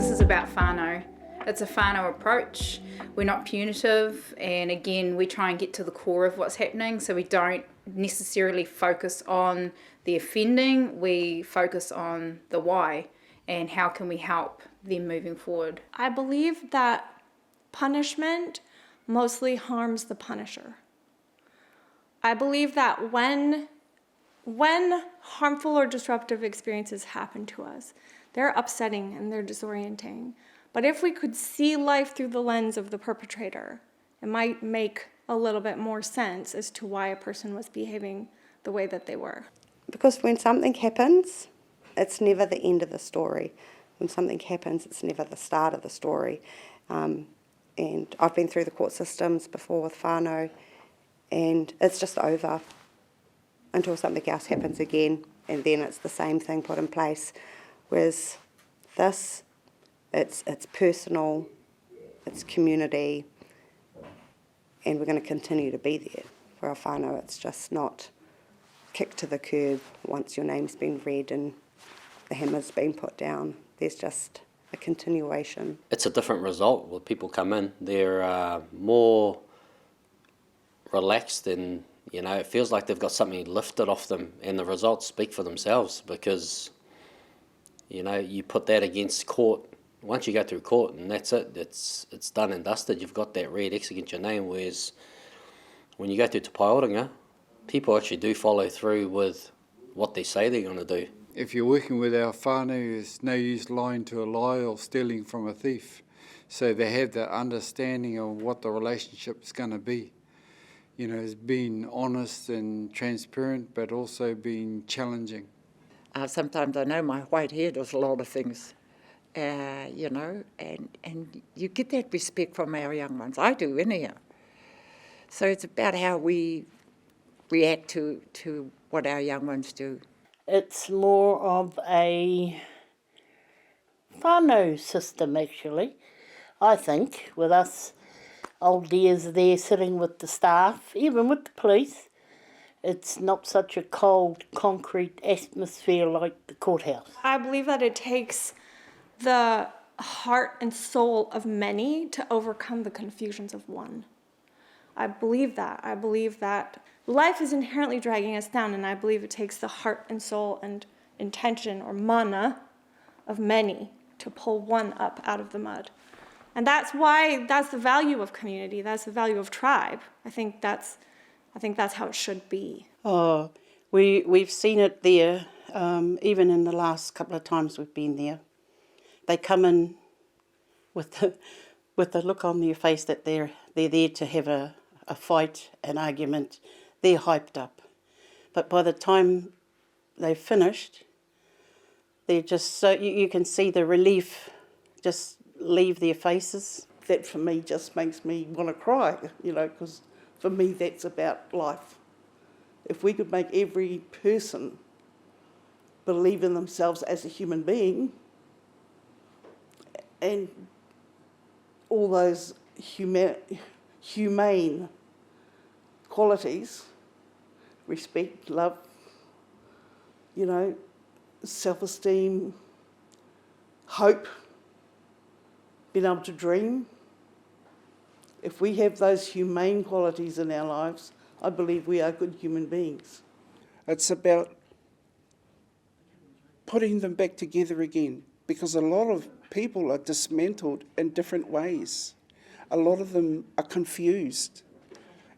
this is about whānau. It's a whānau approach. We're not punitive, and again, we try and get to the core of what's happening, so we don't necessarily focus on the offending, we focus on the why and how can we help them moving forward. I believe that punishment mostly harms the punisher. I believe that when harmful or disruptive experiences happen to us, they're upsetting and they're disorienting. But if we could see life through the lens of the perpetrator, it might make a little bit more sense as to why a person was behaving the way that they were. Because when something happens, it's never the end of the story. When something happens, it's never the start of the story. And I've been through the court systems before with whānau, and it's just over until something else happens again, and then it's the same thing put in place. Whereas this, it's personal, it's community, and we're going to continue to be there for our whānau. It's just not kicked to the curb once your name's been read and the hammer's been put down. There's just a continuation. It's a different result when people come in. They're more relaxed, and it feels like they've got something lifted off them, and the results speak for themselves because you put that against court. Once you go through court and that's it, it's done and dusted. You've got that red X against your name, whereas when you go through Te Pae Oranga, people actually do follow through with what they say they're going to do. If you're working with our whānau, it's no use lying to a lie or stealing from a thief. So they have that understanding of what the relationship is going to be. It's being honest and transparent, but also being challenging. Sometimes I know my white hair does a lot of things, and you get that respect from our young ones. I do, anyhow. So it's about how we react to what our young ones do. It's more of a whānau system, actually, I think, with us old dears there sitting with the staff, even with the police. It's not such a cold, concrete atmosphere like the courthouse. I believe that it takes the heart and soul of many to overcome the confusions of one. I believe that. I believe that life is inherently dragging us down, and I believe it takes the heart and soul and intention, or mana, of many to pull one up out of the mud. And that's the value of community, that's the value of tribe. I think that's how it should be. Oh, we've seen it there, even in the last couple of times we've been there. They come in with the look on their face that they're there to have a fight, an argument. They're hyped up. But by the time they've finished, they're just so you can see the relief just leave their faces. That for me just makes me want to cry, because for me that's about life. If we could make every person believe in themselves as a human being, and all those humane qualities, respect, love, self-esteem, hope, being able to dream. If we have those humane qualities in our lives, I believe we are good human beings. It's about putting them back together again, because a lot of people are dismantled in different ways. A lot of them are confused.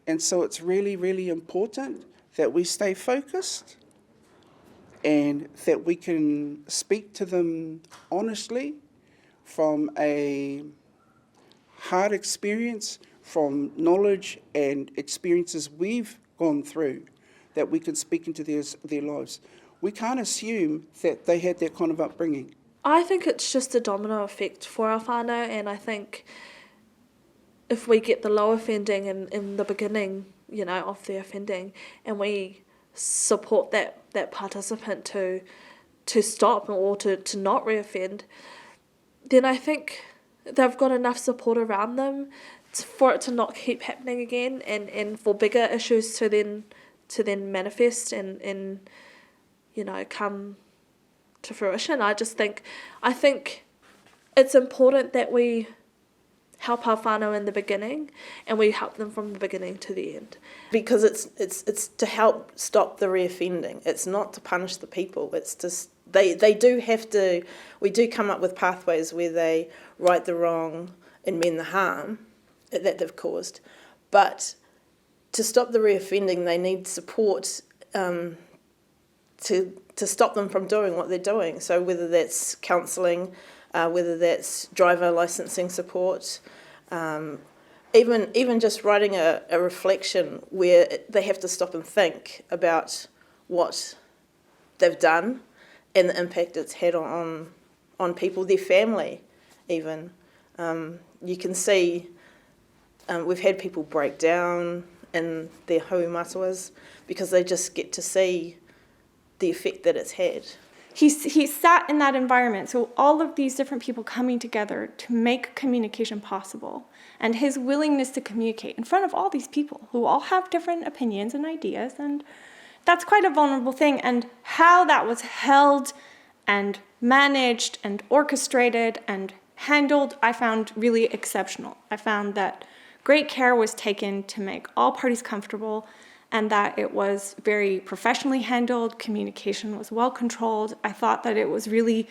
And so it's really, really important that we stay focused and that we can speak to them honestly from a hard experience, from knowledge and experiences we've gone through, that we can speak into their lives. We can't assume that they had that kind of upbringing. I think it's just a domino effect for our whānau, and I think if we get the low offending in the beginning, of the offending, and we support that participant to stop or to not reoffend, then I think they've got enough support around them for it to not keep happening again, and for bigger issues to then manifest and come to fruition. I think it's important that we help our whānau in the beginning, and we help them from the beginning to the end. Because it's to help stop the reoffending. It's not to punish the people. It's just they do have to. We do come up with pathways where they right the wrong and mend the harm that they've caused, but to stop the reoffending, they need support to stop them from doing what they're doing. So whether that's counselling, whether that's driver licensing support, even just writing a reflection where they have to stop and think about what they've done and the impact it's had on people, their family even. You can see we've had people break down in their Hui Matuas because they just get to see the effect that it's had. He sat in that environment, so all of these different people coming together to make communication possible, and his willingness to communicate in front of all these people who all have different opinions and ideas, and that's quite a vulnerable thing, and how that was held and managed and orchestrated and handled, I found really exceptional. I found that great care was taken to make all parties comfortable, and that it was very professionally handled, communication was well controlled. I thought that it was really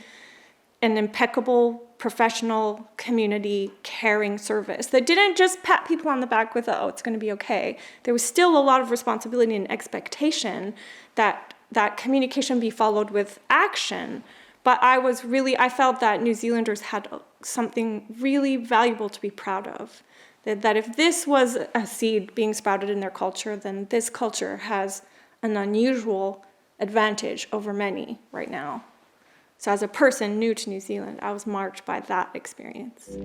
an impeccable, professional, community caring service that didn't just pat people on the back with, oh, it's going to be okay. There was still a lot of responsibility and expectation that communication be followed with action. But I felt that New Zealanders had something really valuable to be proud of. That if this was a seed being sprouted in their culture, then this culture has an unusual advantage over many right now. So as a person new to New Zealand, I was marked by that experience.